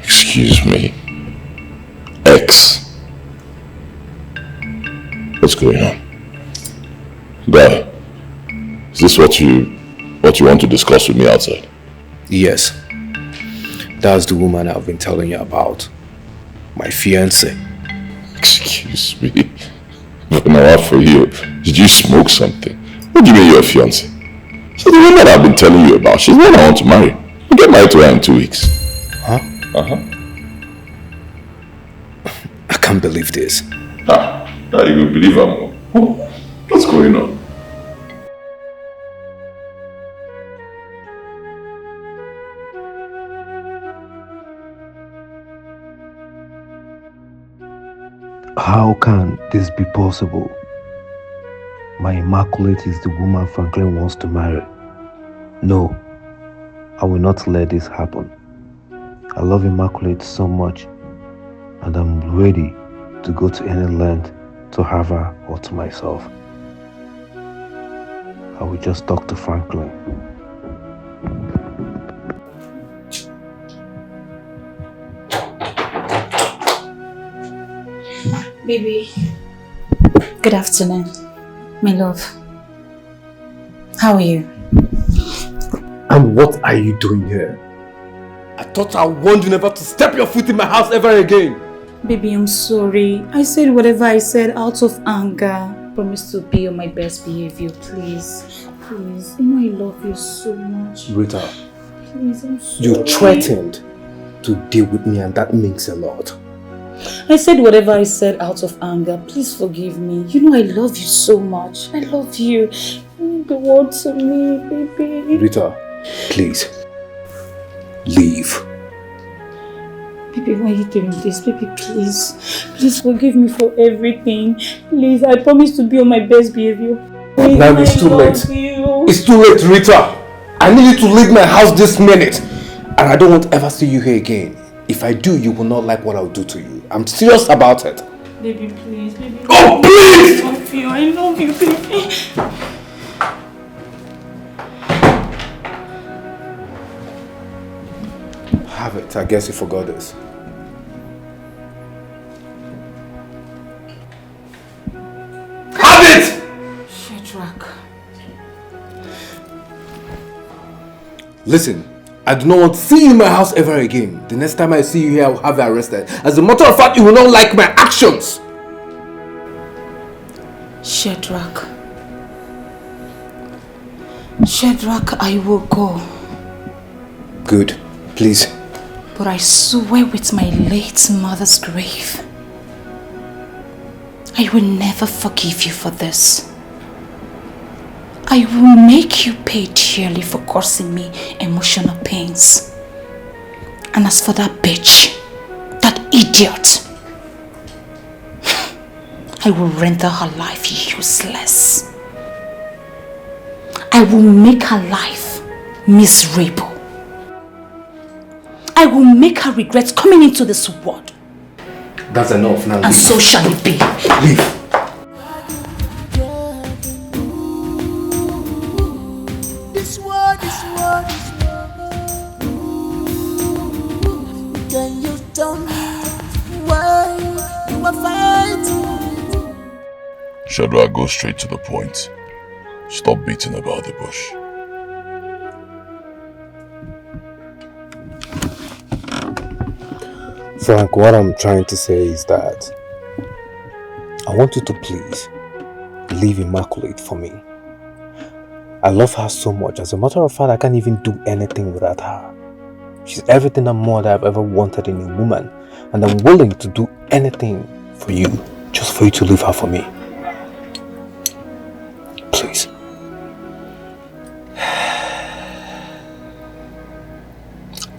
Excuse me. Ex? What's going on? Guy, is this what you want to discuss with me outside? Yes. That's the woman I've been telling you about. My fiancée. Excuse me. But now for you, did you smoke something? What do you mean you're a fiancé? So the woman I've been telling you about, she's the one I want to marry. I'll get married to her in 2 weeks. Huh? I can't believe this. Now you will believe her more. What's going on? How can this be possible? My Immaculate is the woman Franklin wants to marry. No, I will not let this happen. I love Immaculate so much, and I'm ready to go to any length to have her or to myself. I will just talk to Franklin. Baby, good afternoon, my love. How are you? And what are you doing here? I thought I warned you never to step your foot in my house ever again. Baby, I'm sorry. I said whatever I said out of anger. Promise to be on my best behavior, please. Please, you know I love you so much. Rita, Please, I'm sorry. you threatened to deal with me, and that means a lot. I said whatever I said out of anger. Please forgive me. You know I love you so much. I love you. You mean the world to me, baby. Rita, please, leave. Baby, why are you doing this? Baby, please. Please forgive me for everything. Please, I promise to be on my best behavior. Please, Now it's too late. It's too late, Rita. I need you to leave my house this minute. And I don't want to ever see you here again. If I do, you will not like what I'll do to you. I'm serious about it. Baby, please. Baby, oh, please! I love you, baby. Have it. I guess you forgot this. Have it! Shadrach. Listen, I do not want to see you in my house ever again. The next time I see you here, I will have you arrested. As a matter of fact, you will not like my actions. Shadrach. Shadrach, I will go. Good. Please. But I swear with my late mother's grave, I will never forgive you for this. I will make you pay dearly for causing me emotional pains. And as for that bitch, that idiot, I will render her life useless. I will make her life miserable. I will make her regret coming into this world. That's enough now. And so shall it be. Leave. Can you tell me why you are fighting? Shadrach, go straight to the point. Stop beating about the bush. Frank, what I'm trying to say is that I want you to please leave Immaculate for me. I love her so much. As a matter of fact, I can't even do anything without her. She's everything and more that I've ever wanted in a woman. And I'm willing to do anything for you, just for you to leave her for me. Please.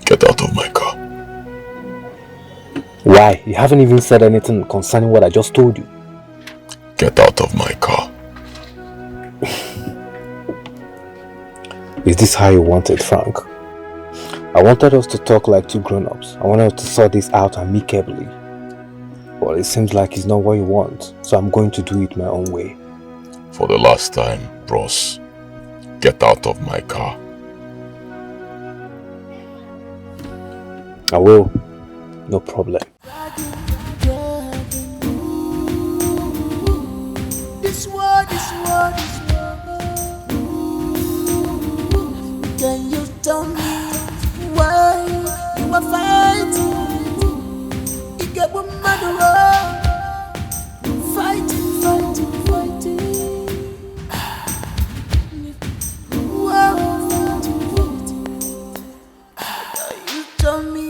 Get out of my car. Why? You haven't even said anything concerning what I just told you. Get out of my car. Is this how you want it, Frank? I wanted us to talk like two grown-ups. I wanted us to sort this out amicably. But it seems like it's not what you want, so I'm going to do it my own way. For the last time, bros, get out of my car. I will. No problem. This war. Can you tell me why you are fighting? You get one murderer. Fighting. Wow, fighting. Can you tell me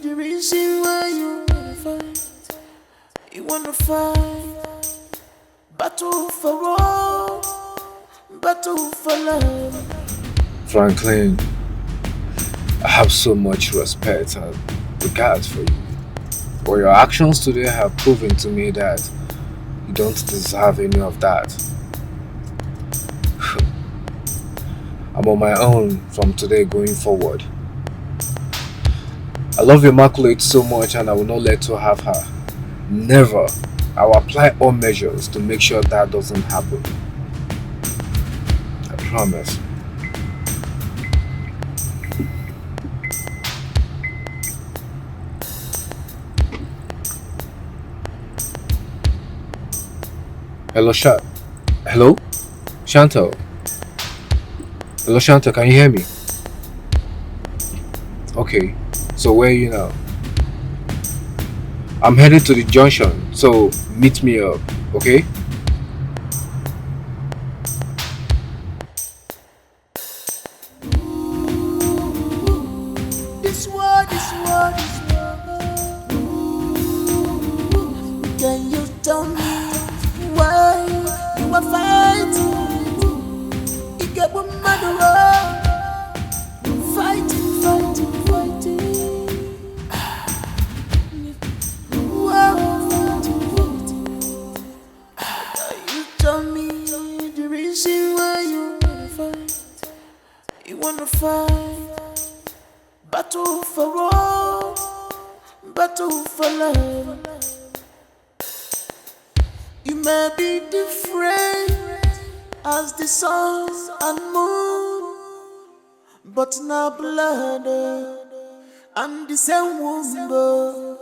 the reason why you wanna fight? You wanna fight? Battle for all, battle for love. Franklin, I have so much respect and regard for you. But your actions today have proven to me that you don't deserve any of that. I'm on my own from today going forward. I love Immaculate so much and I will not let you have her. Never. I will apply all measures to make sure that doesn't happen. I promise. Hello, Hello? Chantal? Hello, Chantal, can you hear me? Okay, so where are you now? I'm headed to the junction, so meet me up, okay? This world, can you tell me why you are fighting? You get one man fighting. Whoa, fighting. You tell me the reason why you wanna fight. You wanna fight. Battle for all, battle for love. You may be different as the sun and moon, but now blood and the same womb.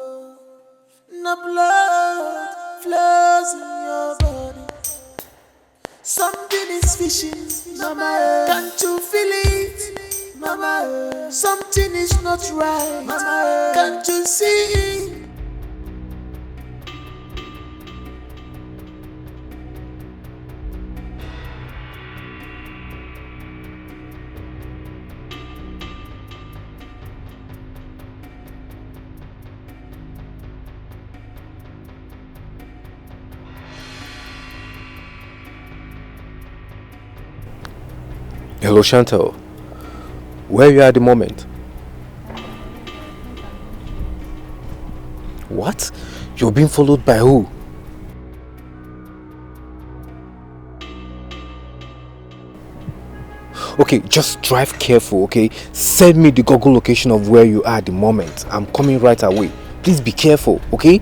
Now blood flows in your body. Something is fishing, mama. Can't you feel it, mama? Something is not right, mama. Can't you see? Hello, Chantal. Where are you at the moment? What? You're being followed by who? Okay, just drive careful, okay? Send me the Google location of where you are at the moment. I'm coming right away. Please be careful, okay?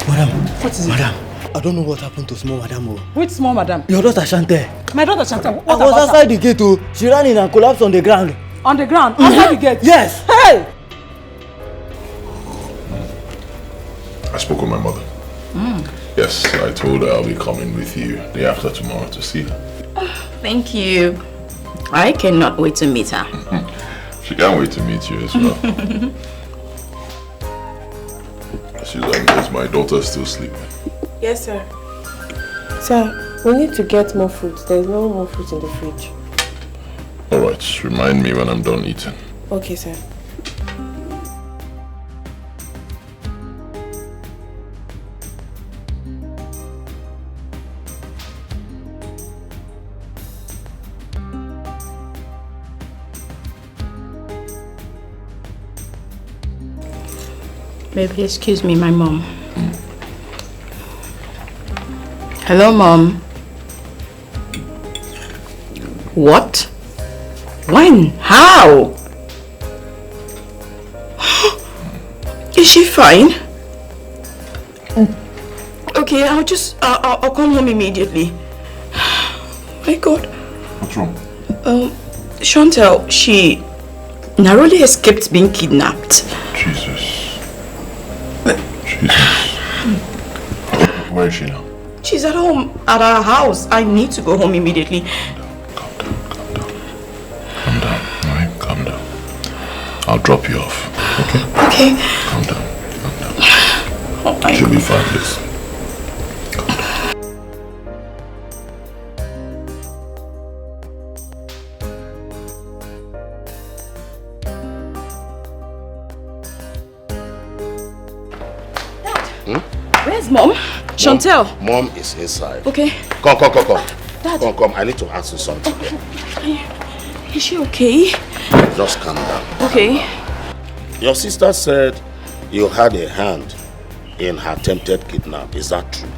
Madam, What is Madam, I don't know what happened to small madam. Which small madam? Your daughter Shante. My daughter Chantal. I was outside the gate. She ran in and collapsed on the ground. On the ground? Outside the gate? Yes. Hey! I spoke with my mother. Yes, I told her I'll be coming with you day after tomorrow to see her. Thank you. I cannot wait to meet her. She can't wait to meet you as well. Susan, is my daughter still sleeping? Yes, sir. Sir, we need to get more fruit. There's no more fruit in the fridge. Alright, remind me when I'm done eating. Okay, sir. Maybe excuse me, my mom. Hello, Mom. What? When? How? Is she fine? Okay, I'll come home immediately. My God. What's wrong? Chantal, she narrowly escaped being kidnapped. Jesus. Where is she now? She's at home, at our house. I need to go home immediately. Calm down, alright? Calm down. I'll drop you off, okay? Okay. Calm down, calm down. She'll be fine, please. Where's Mom? Chantal. Mom is inside. Okay. Come. Dad. Come. I need to ask you something. Is she okay? Just calm down. Okay. Your sister said you had a hand in her attempted kidnap. Is that true?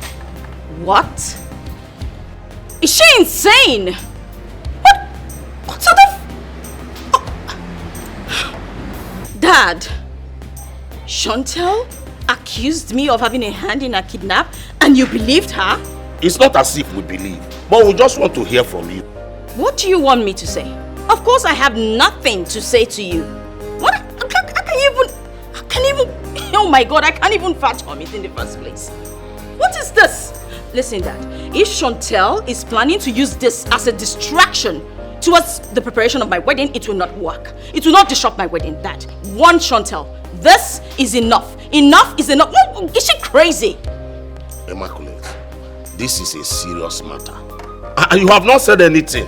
What? Is she insane? What sort of... Dad, Chantal accused me of having a hand in a kidnap and you believed her? It's not as if we believe, but we just want to hear from you. What do you want me to say? Of course I have nothing to say to you. What? I can't even... Oh my God, I can't even fathom it in the first place. What is this? Listen, Dad, if Chantal is planning to use this as a distraction towards the preparation of my wedding, it will not work. It will not disrupt my wedding, Dad. One Chantal. This is enough. Enough is enough. Is she crazy? Immaculate, this is a serious matter. And you have not said anything.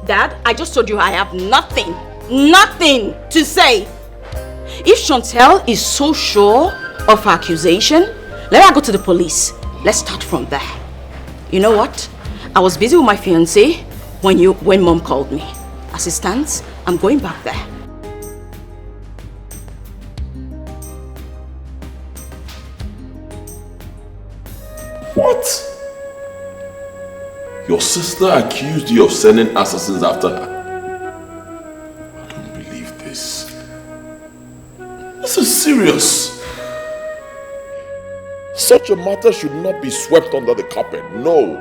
Dad, I just told you I have nothing to say. If Chantal is so sure of her accusation, let her go to the police. Let's start from there. You know what? I was busy with my fiancé when Mom called me. As it stands, I'm going back there. What? Your sister accused you of sending assassins after her? I don't believe this. This is serious. Such a matter should not be swept under the carpet. No.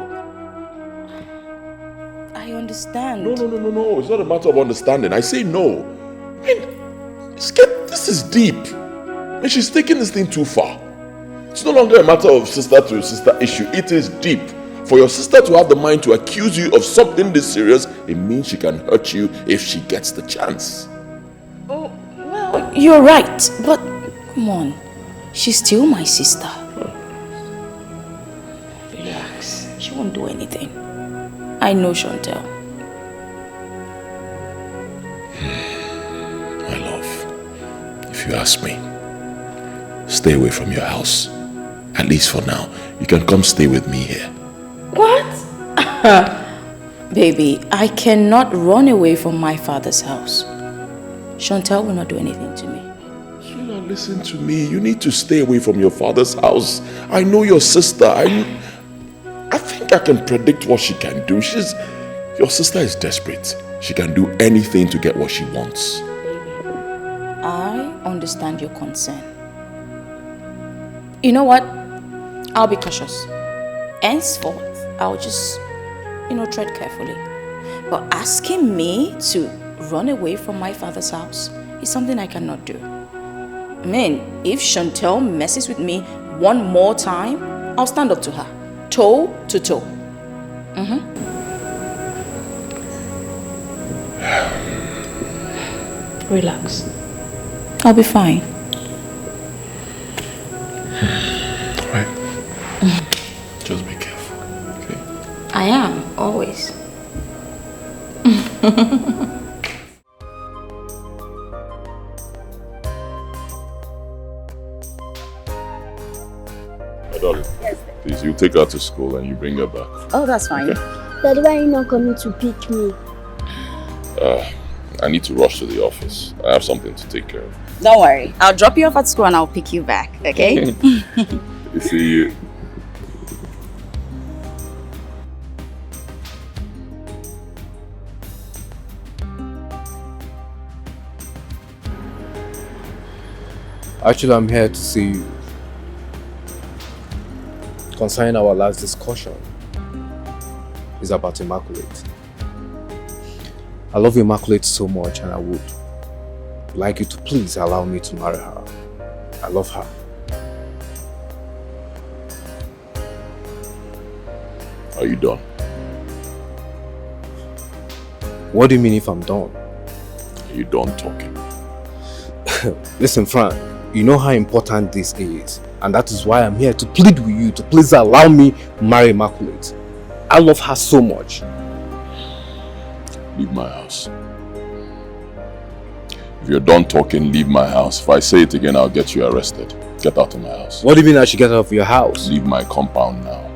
I understand. No. It's not a matter of understanding. I say no. I mean, this is deep. I mean, she's taking this thing too far. It's no longer a matter of sister to sister issue. It is deep. For your sister to have the mind to accuse you of something this serious, it means she can hurt you if she gets the chance. Oh, well, you're right. But, come on. She's still my sister. Relax. She won't do anything. I know Chantal. My love, if you ask me, stay away from your house. At least for now. You can come stay with me here. What? Baby, I cannot run away from my father's house. Chantal will not do anything to me. Sheila, listen to me. You need to stay away from your father's house. I know your sister. I think I can predict what she can do. Your sister is desperate. She can do anything to get what she wants. Baby, I understand your concern. You know what? I'll be cautious. Henceforth, I'll just, tread carefully. But asking me to run away from my father's house is something I cannot do. I mean, if Chantel messes with me one more time, I'll stand up to her, toe to toe. Relax. I'll be fine. Right. Just be careful, okay? I am, always. My darling, please, you take her to school and you bring her back. Oh, that's fine. Okay. Daddy, why are you not coming to pick me? I need to rush to the office. I have something to take care of. Don't worry. I'll drop you off at school and I'll pick you back, okay? See you. Actually, I'm here to see you concerning our last discussion. It's about Immaculate. I love Immaculate so much, and I would like you to please allow me to marry her. I love her. Are you done? What do you mean if I'm done? Are you done talking? Listen, Frank, you know how important this is, and that is why I'm here to plead with you to please allow me to marry Immaculate. I love her so much. Leave my house. If you're done talking, leave my house. If I say it again, I'll get you arrested. Get out of my house. What do you mean I should get out of your house? Leave my compound now.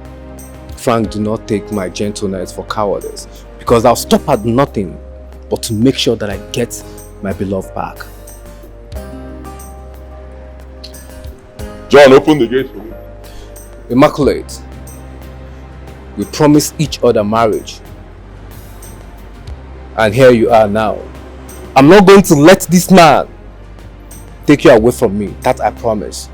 Frank, do not take my gentleness for cowardice, because I'll stop at nothing but to make sure that I get my beloved back. John, open the gate for me. Immaculate, we promised each other marriage. And here you are now. I'm not going to let this man take you away from me. That I promise.